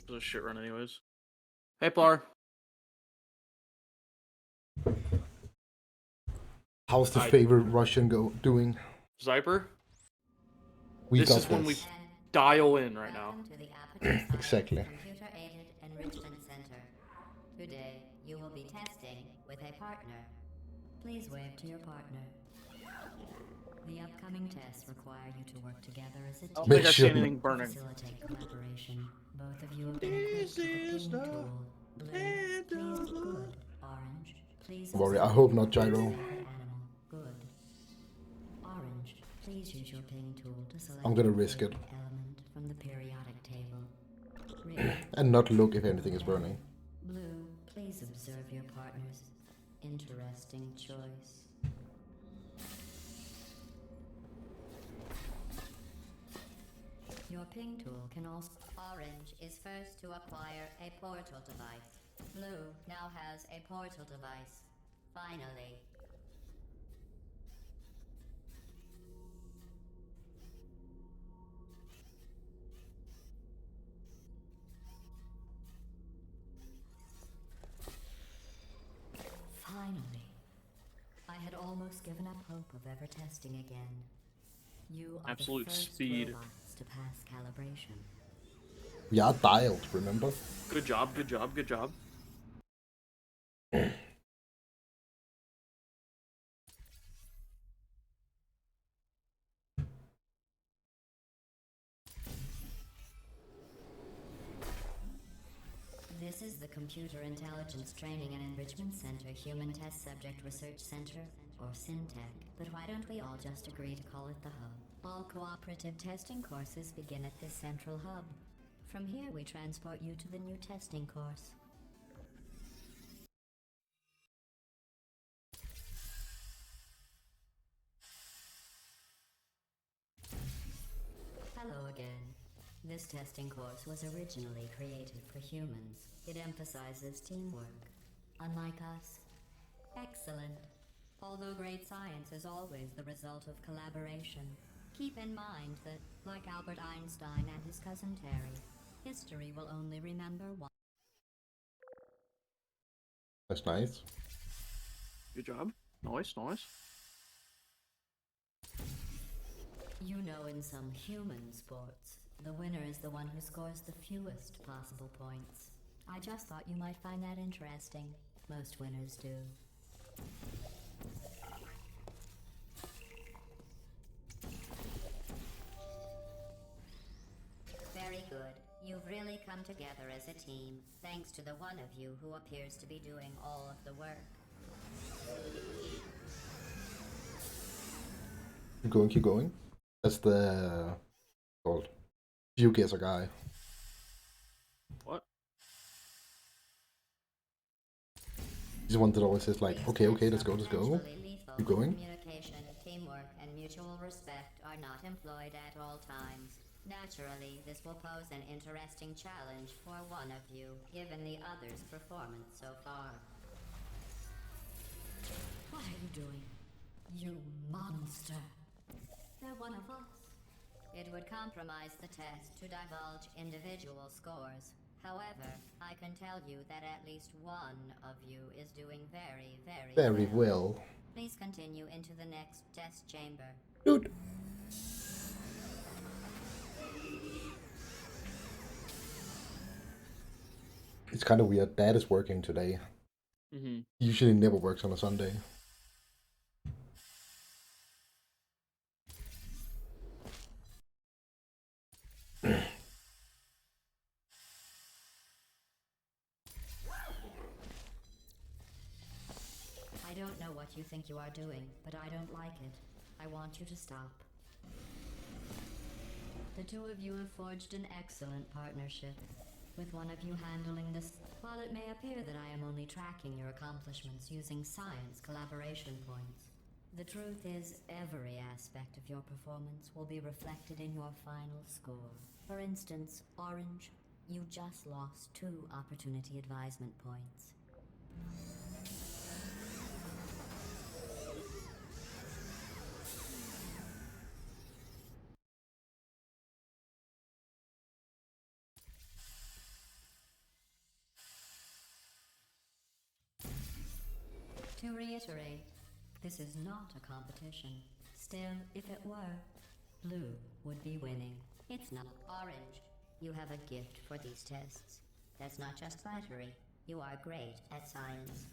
It was a shit run anyways. Hey, Plar. How's the favorite Russian doing? Zyper? We this got is this. when we dial in right now. Exactly. Computer-aided enrichment center. Today, you will be testing with a partner. Please wave to your partner. The upcoming tests require you to work together as a team. I don't think I see anything To burning. facilitate collaboration, both of you have been equipped with a ping tool. Blue, please good. Orange, please Worry, I observe hope not your gyro. favorite animal. Good. Orange, please use your ping tool to select I'm gonna your risk it. favorite element from the periodic table. Red, And not look if anything is burning. Blue, please observe your partner's interesting choice. Your ping tool can also... Orange is first to acquire a portal device. Blue now has a portal device. Finally. Finally. I had almost given up hope of ever testing again. You are Absolute the first speed. robots to pass calibration. We are dialed, remember? Good job, good job, good job. This is the Computer Intelligence Training and Enrichment Center Human Test Subject Research Center, or SynTech. But why don't we all just agree to call it the Hub? All cooperative testing courses begin at this central hub. From here we transport you to the new testing course. Hello again. This testing course was originally created for humans. It emphasizes teamwork. Unlike us. Excellent. Although great science is always the result of collaboration, keep in mind that, like Albert Einstein and his cousin Terry, history will only remember one. That's nice. Good job. Nice, nice. You know, in some human sports, the winner is the one who scores the fewest possible points. I just thought you might find that interesting. Most winners do. Very good. You've really come together as a team, thanks to the one of you who appears to be doing all of the work. Keep going. That's the called view guesser guy. What? He's the one that always says like, okay, let's go. Keep going. Communication, teamwork, and mutual respect are not employed at all times. Naturally, this will pose an interesting challenge for one of you, given the other's performance so far. What are you doing? You monster! They're one of us. It would compromise the test to divulge individual scores. However, I can tell you that at least one of you is doing very well. Please continue into the next test chamber. Dude. It's kind of weird. Dad is working today. Mm-hmm. He usually never works on a Sunday. I don't know what you think you are doing, but I don't like it. I want you to stop. The two of you have forged an excellent partnership, with one of you handling this. While it may appear that I am only tracking your accomplishments using science collaboration points, the truth is every aspect of your performance will be reflected in your final score. For instance, Orange, you just lost 2 opportunity advisement points. To reiterate, this is not a competition. Still, if it were, blue would be winning. It's not orange. You have a gift for these tests. That's not just flattery. You are great at science.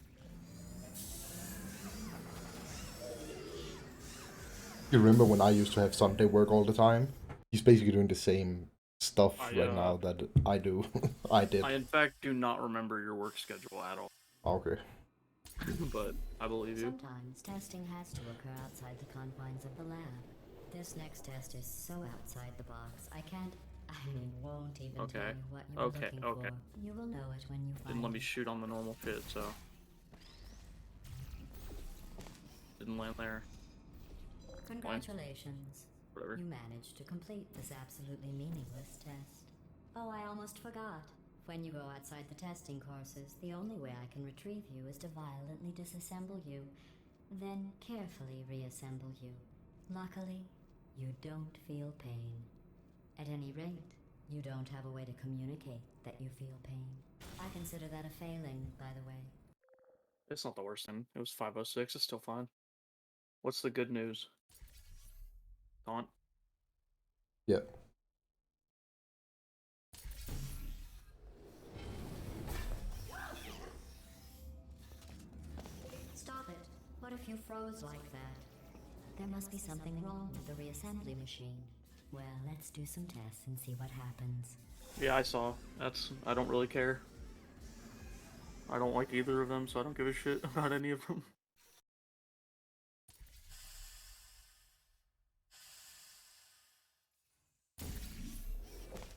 You remember when I used to have Sunday work all the time? He's basically doing the same stuff I, right now that I do. I did. I in fact do not remember your work schedule at all, Okay. but I believe you. Sometimes testing has to occur outside the confines of the lab. This next test is so outside the box, won't even Okay. tell you what you are Okay, looking okay. for. You will know it when you find Didn't let me it. shoot on the normal shit, so didn't land there. Congratulations. Whatever. You managed to complete this absolutely meaningless test. Oh, I almost forgot. When you go outside the testing courses, the only way I can retrieve you is to violently disassemble you, then carefully reassemble you. Luckily, you don't feel pain. At any rate, you don't have a way to communicate that you feel pain. I consider that a failing, by the way. It's not the worst thing. It was 506. It's still fine. What's the good news? Taunt? Yeah. Stop it. What if you froze like that? There must be something wrong with the reassembly machine. Well, let's do some tests and see what happens. Yeah, I saw. I don't really care. I don't like either of them, so I don't give a shit about any of them.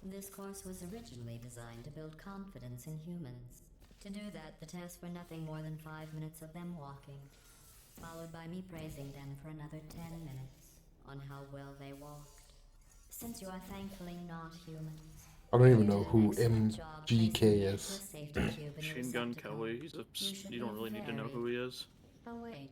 This course was originally designed to build confidence in humans. To do that, the tests were nothing more than 5 minutes of them walking, followed by me praising them for another 10 minutes on how well they walked. Since you are thankfully not humans, I don't even you know did an who excellent job MGK placing the is. Atlas safety cube in the Machine Gun receptacle. Kelly, You should you don't be really need to know very- who he is. Oh wait,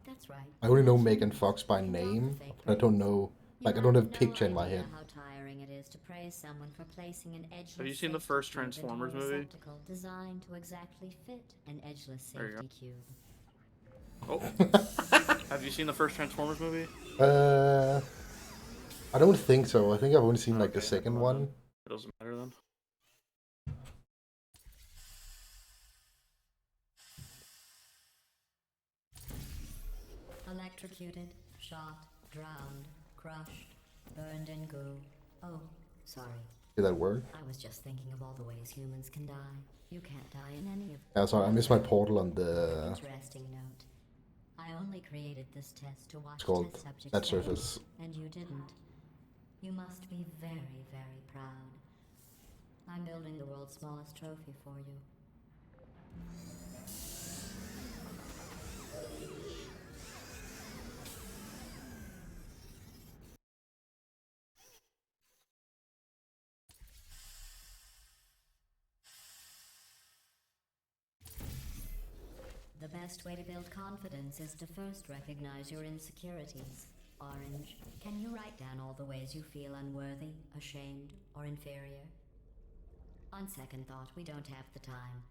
that's right. I only know Mention Megan this. Fox by You got the name, fake but I don't praise. know. You Like, I don't have a no picture in my idea head. how tiring it is to praise someone for placing an edgeless Have you seen the safety first cube into a Transformers movie? receptacle designed to exactly fit an edgeless There you go. safety cube. Oh. Have you seen the first Transformers movie? I don't think so. I think I've only seen like the Okay, second never mind one. then. It doesn't matter then. Electrocuted, shot, drowned, crushed, burned in goo. Oh, sorry. Did that work? I was just thinking of all the ways humans can die. You can't die in any of Yeah, sorry, I missed my portal on the. Interesting note. I only created this test to watch It's called test subjects That fail, Surface. and you didn't. You must be very, very proud. I'm building the world's smallest trophy for you. The best way to build confidence is to first recognize your insecurities. Orange, can you write down all the ways you feel unworthy, ashamed, or inferior? On second thought, we don't have the time.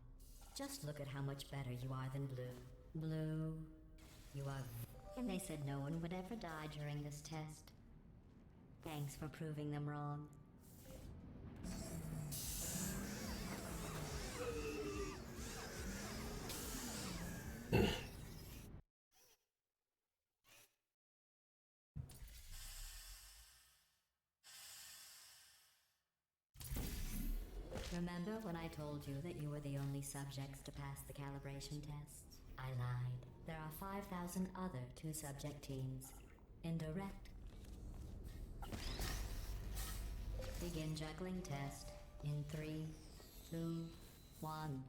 Just look at how much better you are than Blue. Blue, you are... And they said no one would ever die during this test. Thanks for proving them wrong. Remember when I told you that you were the only subjects to pass the calibration tests? I lied. There are 5,000 other two-subject teams. Indirect. Begin juggling test in 3, 2, 1.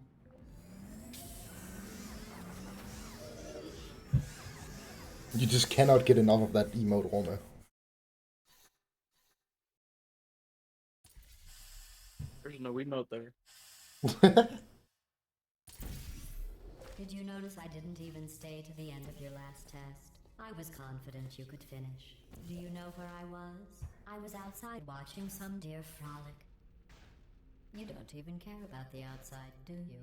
You just cannot get enough of that emote, Roma. There's no emote there. Did you notice I didn't even stay to the end of your last test? I was confident you could finish. Do you know where I was? I was outside watching some deer frolic. You don't even care about the outside, do you?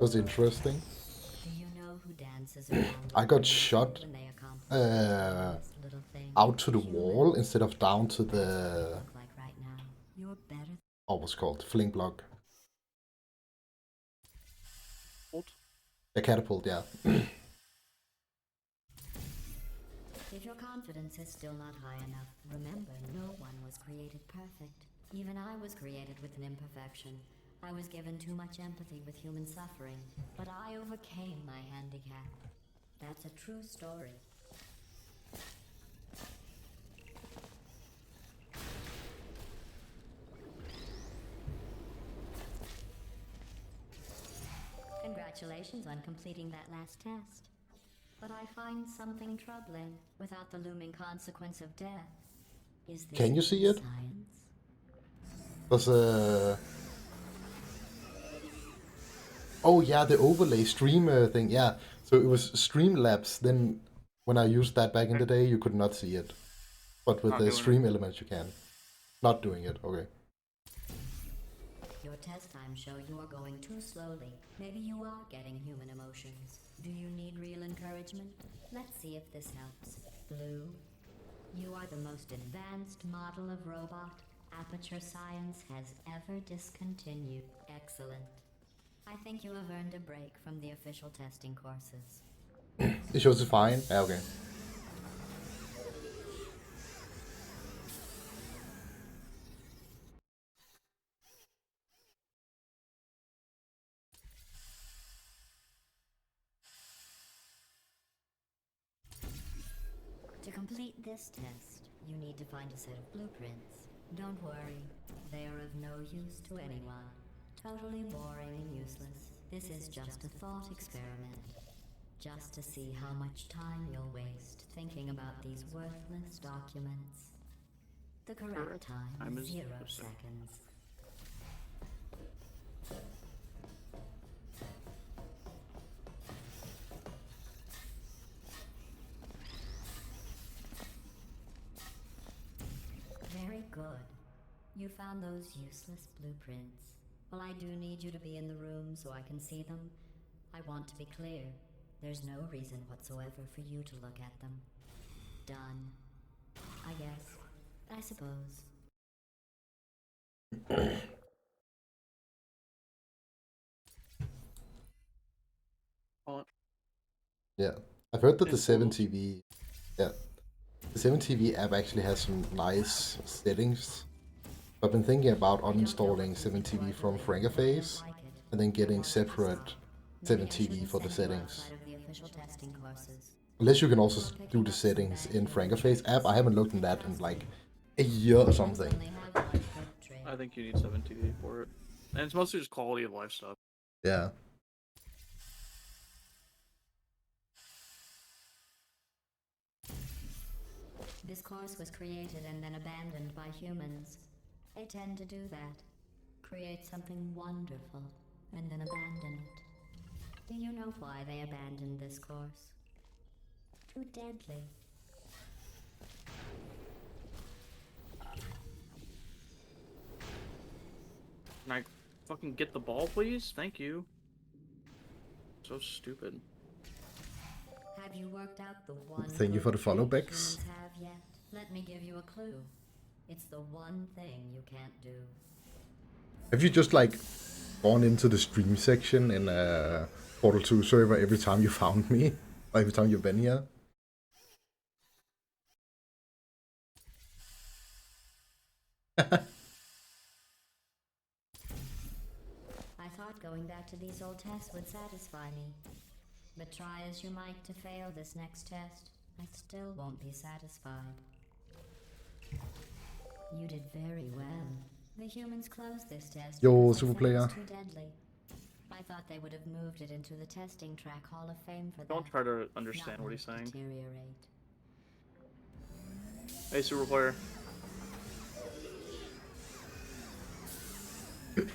was interesting. Do you know who dances around I got shot when they accomplish uh, this little thing? out to the Human wall instead of down to the look like right now. You're better. what was called fling block. Ult. A catapult, yeah. If your confidence is still not high enough, remember no one was created perfect. Even I was created with an imperfection. I was given too much empathy with human suffering, but I overcame my handicap. That's a true story. Congratulations on completing that last test. But I find something troubling without the looming consequence of death. Is this Can you see it? science? There's oh yeah, the overlay streamer thing, yeah. So it was Streamlabs, then when I used that back in the day, you could not see it. But with Not the doing stream elements, you can. Not doing it, okay. Your test times show you are going too slowly. Maybe you are getting human emotions. Do you need real encouragement? Let's see if this helps. Blue, you are the most advanced model of robot Aperture Science has ever discontinued. Excellent. I think you have earned a break from the official testing courses. It shows it fine. Yeah, okay. To complete this test, you need to find a set of blueprints. Don't worry, they are of no use to anyone. Totally boring and useless. This is just a thought experiment. Just to see how much time you'll waste thinking about these worthless documents. The correct time is 0 seconds. Very good. You found those useless blueprints. Well, I do need you to be in the room so I can see them. I want to be clear. There's no reason whatsoever for you to look at them. Done. I guess. I suppose. Oh, Yeah. I've heard that the It's 7TV, yeah, the 7TV app actually has some nice settings. I've been thinking about uninstalling 7TV from Frankerface and then getting separate 7TV for the settings. Unless you can also do the settings in Frankerface app. I haven't looked in that in like a year or something. I think you need 7TV for it. And it's mostly just quality of life stuff. Yeah. This course was created and then abandoned by humans. They tend to do that. Create something wonderful and then abandon it. Do you know why they abandoned this course? Too deadly. Can I fucking get the ball, please? Thank you. So stupid. Have you worked out the one Thank you for the good follow trait backs. humans have yet? Let me give you a clue. It's the one thing you can't do. Have you just like gone into the stream section in a Portal 2 server every time you found me? Or every time you've been here? I thought going back to these old tests would satisfy me. But try as you might to fail this next test, I still won't be satisfied. You did very well. The humans closed this test Yo, because they super said it was player. too deadly. I thought they would have moved it into the testing track Hall of Fame for Don't that. try to understand Not what let he's it saying. deteriorate. Hey, super player.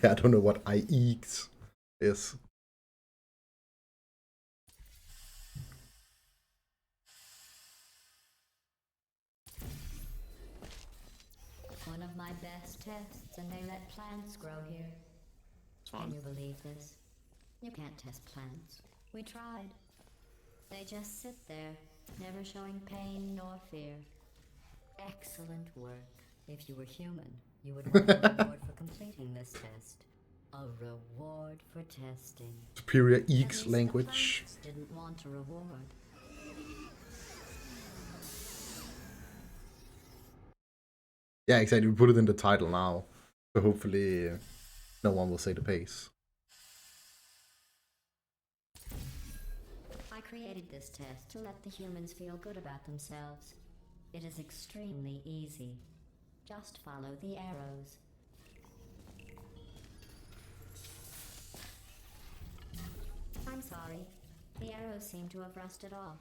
I don't know what IEX is. One of my best tests, and they let plants grow here. It's Can fun. you believe this? You can't test plants. We tried. They just sit there, never showing pain nor fear. Excellent work. If you were human, you would want a reward for completing this test. A reward for testing. Superior At Eeks least the language. plants didn't want a reward. Yeah, exactly. We put it in the title now. So hopefully no one will say the pace. I created this test to let the humans feel good about themselves. It is extremely easy. Just follow the arrows. I'm sorry. The arrows seem to have rusted off.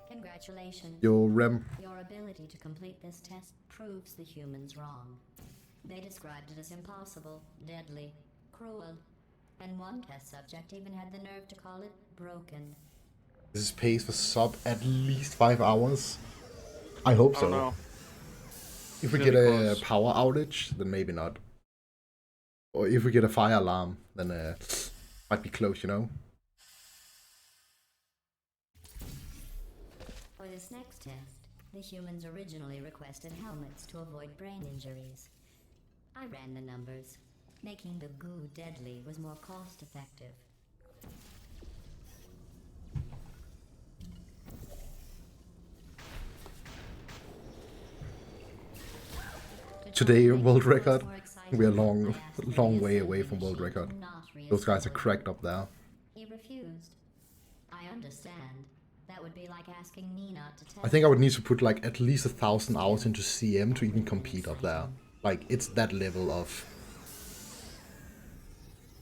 Congratulations. Yo, Rem. Your ability to complete this test proves the humans wrong. They described it as impossible, deadly, cruel, and one test subject even had the nerve to call it broken. This is pace for sub at least 5 hours. I hope I so. don't know. If we It's get gonna be a close. power outage, then maybe not. Or if we get a fire alarm, then might be close, you know? For this next test, the humans originally requested helmets to avoid brain injuries. I ran the numbers. Making the goo deadly was more cost-effective. Today, world record. We are long way away from world record. Those guys are cracked up there. He refused. I understand. That would be like asking me not to test. I think I would need to put like at least 1,000 hours into CM to even compete up there. Like, it's that level of...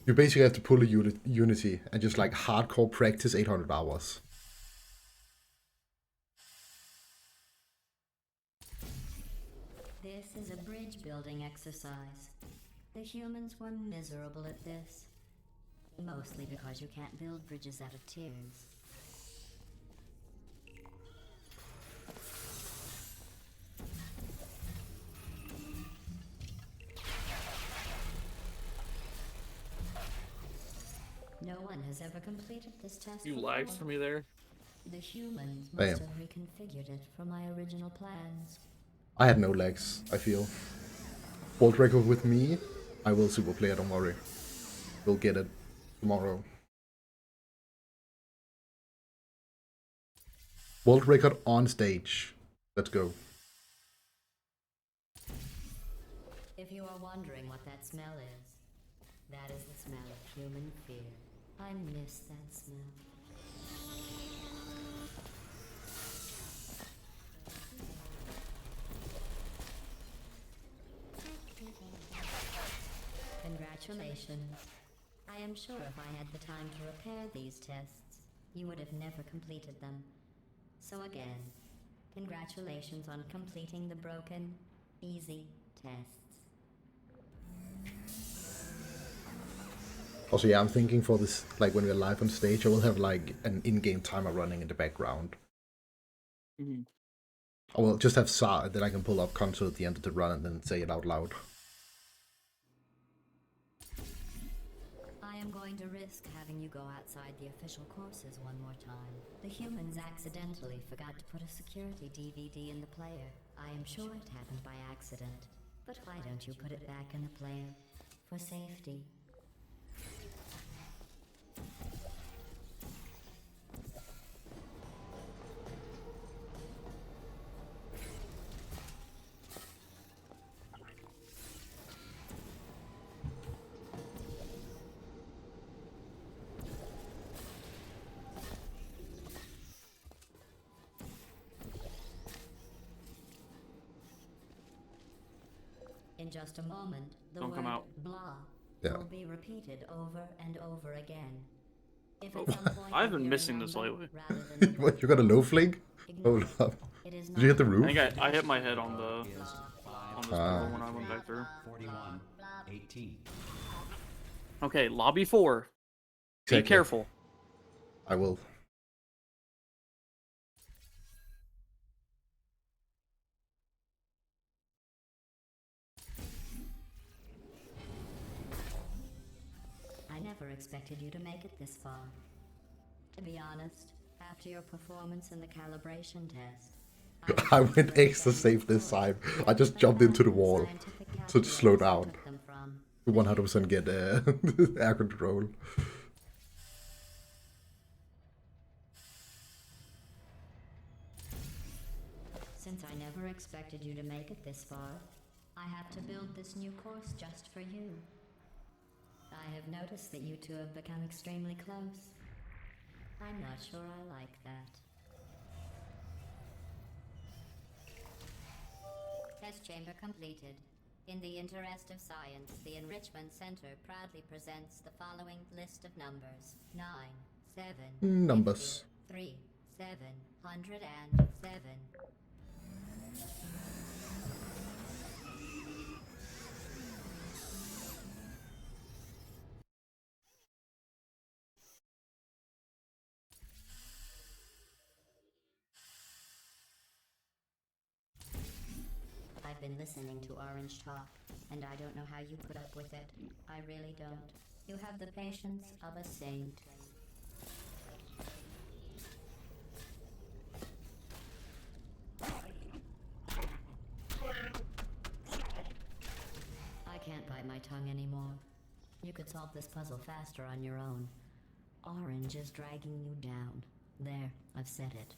You basically have to pull a Unity and just like hardcore practice 800 hours. This is a bridge building exercise. The humans were miserable at this. Mostly because you can't build bridges out of tears. No one has ever completed this test You before. lagged for me there. The humans Damn. must have reconfigured it from my original plans. I had no legs, I feel. World record with me, I will super play it, don't worry. We'll get it tomorrow. World record on stage. Let's go. If you are wondering what that smell is, that is the smell of human fear. I miss that smell. Congratulations. I am sure if I had the time to repair these tests, you would have never completed them. So again, congratulations on completing the broken, easy tests. Also, yeah, I'm thinking for this, like when we're live on stage, I will have like an in-game timer running in the background. Mhm. I will just have SAR that I can pull up console at the end of the run and then say it out loud. I am going to risk having you go outside the official courses one more time. The humans accidentally forgot to put a security DVD in the player. I am sure it happened by accident. But why don't you put it back in the player? For safety. In just a moment, the Don't word come out. blah Yeah. will be repeated over and over again. If Oh, at some point I've you been hear a missing this number lately. rather than the What, word you got a blah, low flank? ignore Hold it. up. It is Did you hit the not I roof? think I hit my head on the on this Ah. portal when I went back through. 41, 18. Okay, lobby 4. Be Exactly. careful. I will. I never never expected you to make it this far. To be honest, after your performance in the calibration test, I went extra safe this time. I just jumped into the wall to slow down. To 100% get air control. Since I never expected you to make it this far, I have to build this new course just for you. I have noticed that you two have become extremely close. I'm not sure I like that. Test chamber completed. In the interest of science, the Enrichment Center proudly presents the following list of numbers. 9, 7, Numbers. 3, 707. I've been listening to Orange talk, and I don't know how you put up with it. I really don't. You have the patience of a saint. I can't bite my tongue anymore. You could solve this puzzle faster on your own. Orange is dragging you down. There, I've said it.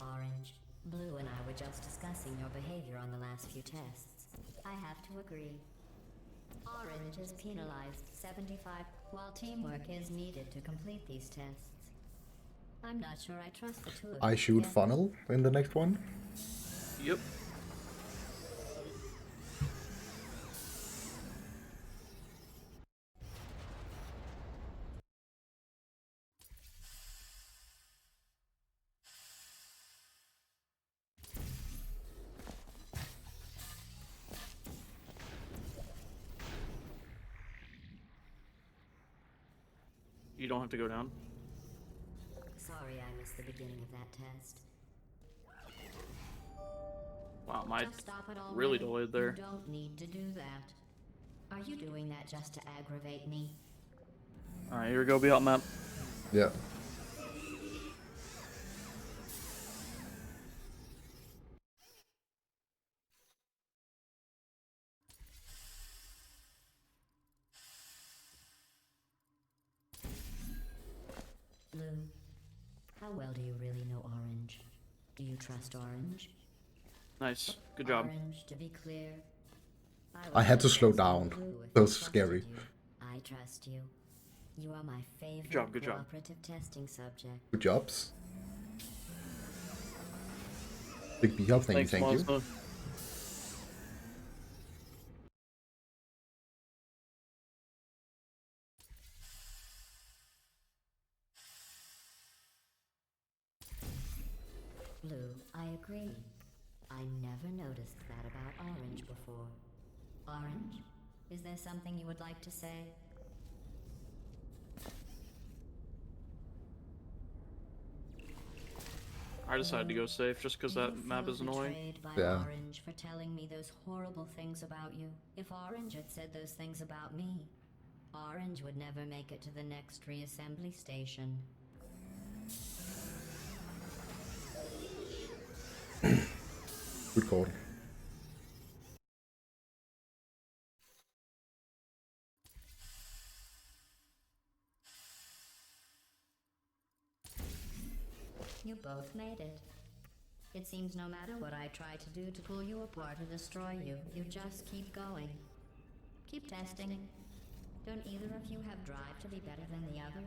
Orange, Blue and I were just discussing your behavior on the last few tests. I have to agree. Orange is penalized 75, while teamwork is needed to complete these tests. I'm not sure I trust the two of you. I shoot funnel in the next one. Yep. You don't have to go down. Sorry I missed the beginning of that test. Wow, my Just stop it already. really delayed there. You don't need to do that. Are you doing that just to aggravate me? Alright, here we go, be out map. Yeah. Blue, how well do you really know Orange? Do you trust Orange? Nice. Good job. Orange, to be clear, I had to slow would down. Blue if That I was trusted scary. you. I trust you. You are my favorite Good job. cooperative testing subject. Good jobs. Big B up, thank you. Monster. Blue, I agree. I never noticed that about Orange before. Orange, is there something you would like to say? I decided to go safe just because Do you that map feel is annoying. betrayed by Yeah. Orange for telling me those horrible things about you? If Orange had said those things about me, Orange would never make it to the next reassembly station. Good call. You both made it. It seems no matter what I try to do to pull you apart or destroy you, you just keep going. Keep testing. Don't either of you have drive to be better than the other?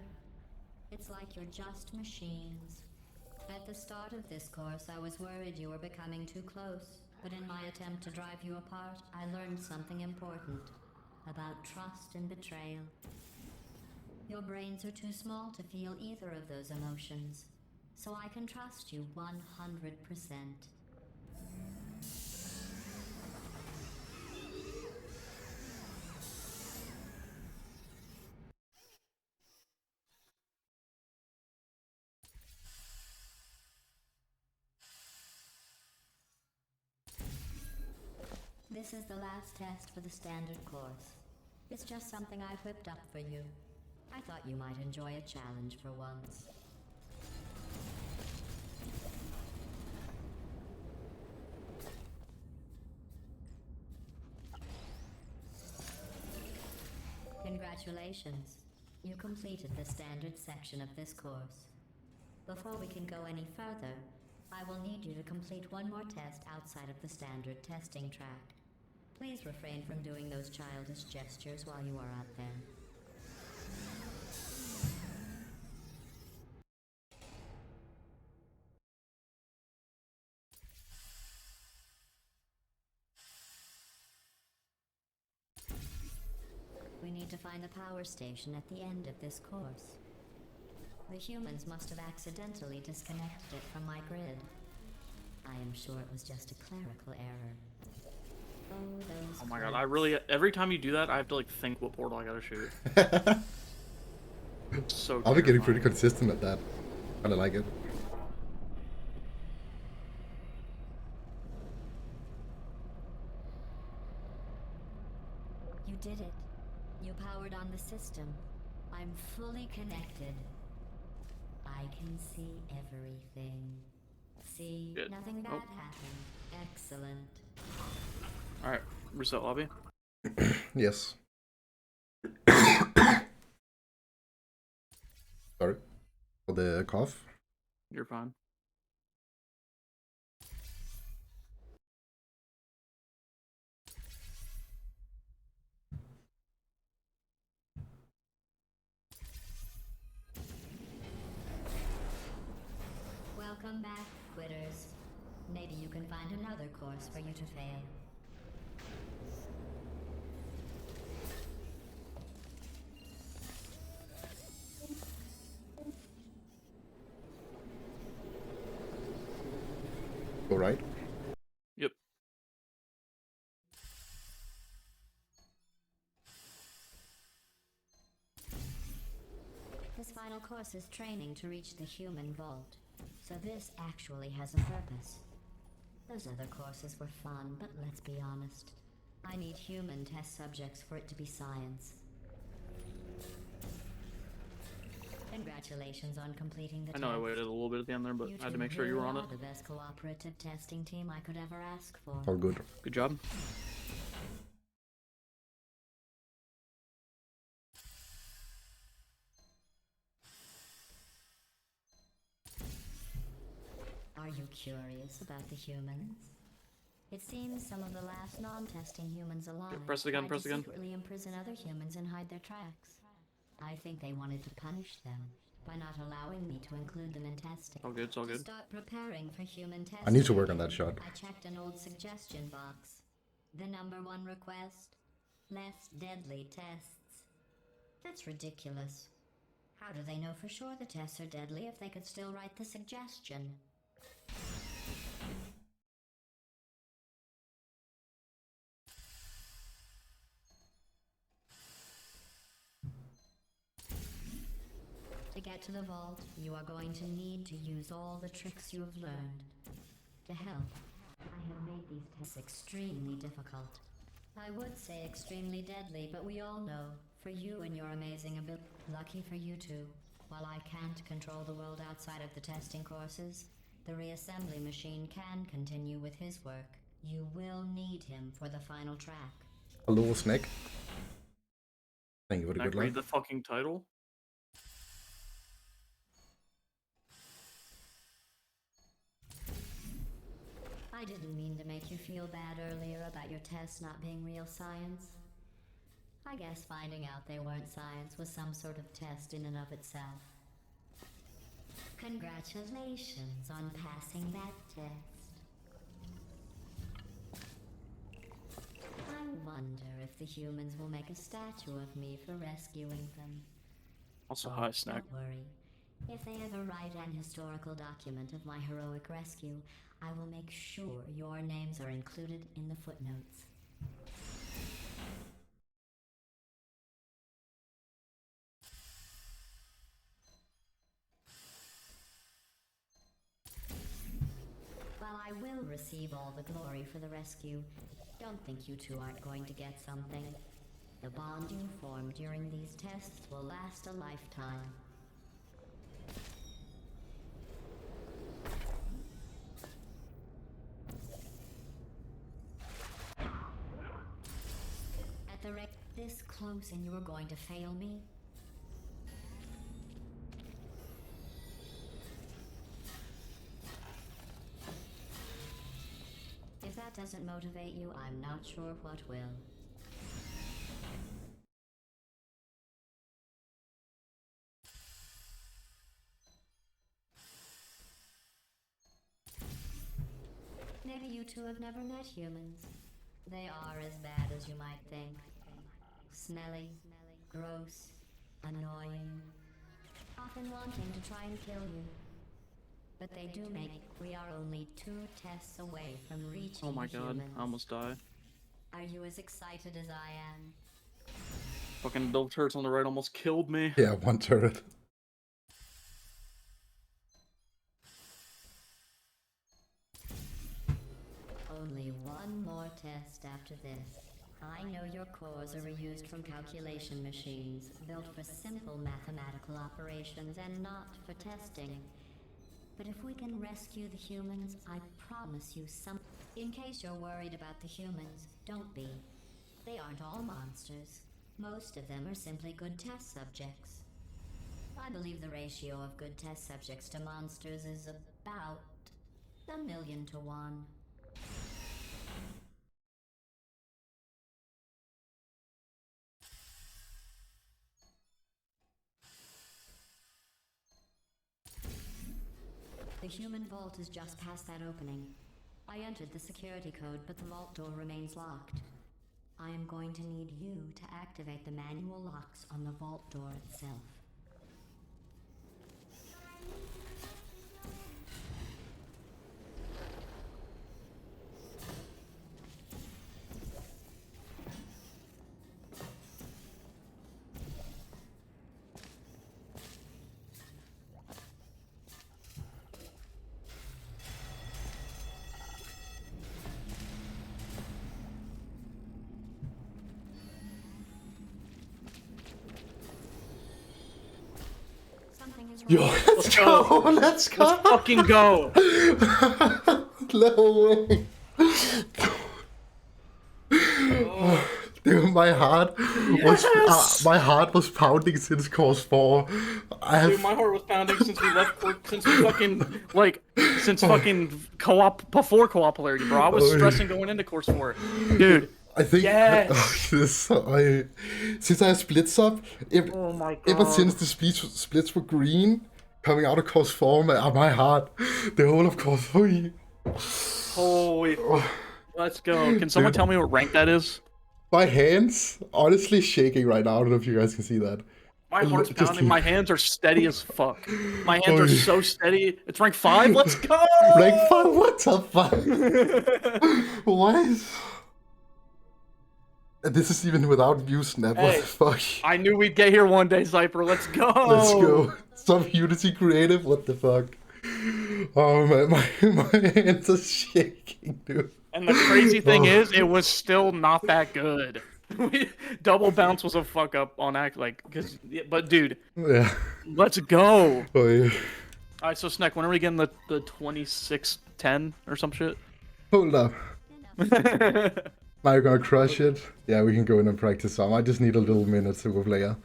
It's like you're just machines. At the start of this course, I was worried you were becoming too close, but in my attempt to drive you apart, I learned something important about trust and betrayal. Your brains are too small to feel either of those emotions, so I can trust you 100%. This is the last test for the standard course. It's just something I've whipped up for you. I thought you might enjoy a challenge for once. Congratulations. You completed the standard section of this course. Before we can go any further, I will need you to complete one more test outside of the standard testing track. Please refrain from doing those childish gestures while you are out there. We need to find the power station at the end of this course. The humans must have accidentally disconnected it from my grid. I am sure it was just a clerical error. Oh my god, I really, every time you do that, I have to like think what portal I gotta shoot. So I'll be getting terrifying. pretty consistent at that. I like it. You did it. You powered on the system. I'm fully connected. I can see everything. See, Good. nothing bad Oh. happened. Excellent. Alright, reset lobby. Yes. Sorry for the cough. You're fine. Welcome back, quitters. Maybe you can find another course for you to fail. All right. Yep. This final course is training to reach the human vault. So this actually has a purpose. Those other courses were fun, but let's be honest. I need human test subjects for it to be science. Congratulations on completing the I know I test. waited a little bit at the end there, but You I had to two make sure you were really on it. are the best cooperative testing team I could ever ask for. All good. Good job. Are you curious about the humans? It seems some of the last non-testing humans alive press it again, tried press to again. secretly imprison other humans and hide their tracks. I think they wanted to punish them by not allowing me to include them in testing. All good, it's all To good. start preparing for human testing, I need to work on that shot. I checked an old suggestion box. The number one request: less deadly tests. That's ridiculous. How do they know for sure the tests are deadly if they could still write the suggestion? To get to the vault, you are going to need to use all the tricks you have learned. To help, I have made these tests extremely difficult. I would say extremely deadly, but we all know, for you and your amazing ability, lucky for you two, while I can't control the world outside of the testing courses, the reassembly machine can continue with his work. You will need him for the final track. Hello, Snake. Thank you for the Can I good read luck. the fucking title? I didn't mean to make you feel bad earlier about your tests not being real science. I guess finding out they weren't science was some sort of test in and of itself. Congratulations on passing that test. I wonder if the humans will make a statue of me for rescuing them. Also, Oh, hi, Snack. Don't worry. If they ever write an historical document of my heroic rescue, I will make sure your names are included in the footnotes. While I will receive all the glory for the rescue, don't think you two aren't going to get something. The bond you form during these tests will last a lifetime. At the rate this close and you are going to fail me? If that doesn't motivate you, I'm not sure what will. Maybe you two have never met humans. They are as bad as you might think. Smelly, gross, annoying, often wanting to try and kill you. But they do make. We are only 2 tests away from reaching Oh my god, humans. I almost died. Are you as excited as I am? Fucking double turrets on the right almost killed me. Yeah, 1 turret. Only one more test after this. I know your cores are reused from calculation machines, built for simple mathematical operations and not for testing. But if we can rescue the humans, I promise you some... In case you're worried about the humans, don't be. They aren't all monsters. Most of them are simply good test subjects. I believe the ratio of good test subjects to monsters is about 1,000,000 to 1. The human vault is just past that opening. I entered the security code, but the vault door remains locked. I am going to need you to activate the manual locks on the vault door itself. Something is Yo, wrong. let's go! Let's go! Let's fucking go! No way! Dude, my heart was pounding since course 4. Dude, my heart was pounding since we left, since we fucking, like, since fucking co-op, before co-popularity, bro. I was stressing going into course 4. Dude. I think Yes! since I have splits up, Oh my god. ever since the splits were green, coming out of course 4, my heart, the whole of course 3. Holy let's go. Can someone tell me what rank that is? My hands, honestly shaking right now. I don't know if you guys can see that. My heart's Just pounding. My hands are steady as fuck. My hands Oh, are yeah. so steady. It's rank 5. Let's go! Rank 5, what the fuck? What? And this is even without new snap. What Hey. the fuck? I knew we'd get here one day, Zyper. Let's go. Let's go. Some Unity creative. What the fuck? Oh man, my hands are shaking, dude. And the crazy thing is, it was still not that good. Double bounce was a fuck up on act, like, cause. But dude, Yeah. let's go. Oh yeah. All right, so Snack, when are we getting the 2610 or some shit? Hold up. Now you're gonna crush it. Yeah, we can go in and practice some. I just need a little minute to go player.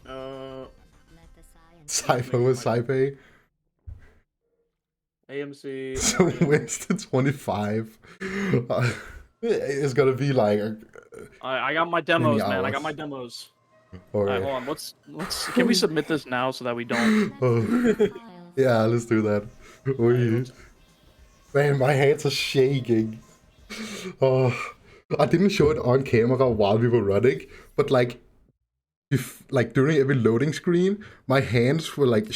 Let the science. Cypher with Cypher. AMC. So Winston 25. It's gonna be like. I got my demos, Many man. I got hours. my demos. All Alright, right. hold on. Let's. Can we submit this now so that we don't? Oh. Files. Yeah, let's do that. Oh, yeah. Man, my hands are shaking. Oh, I didn't show it on camera while we were running, but like, if like during every loading screen, my hands were like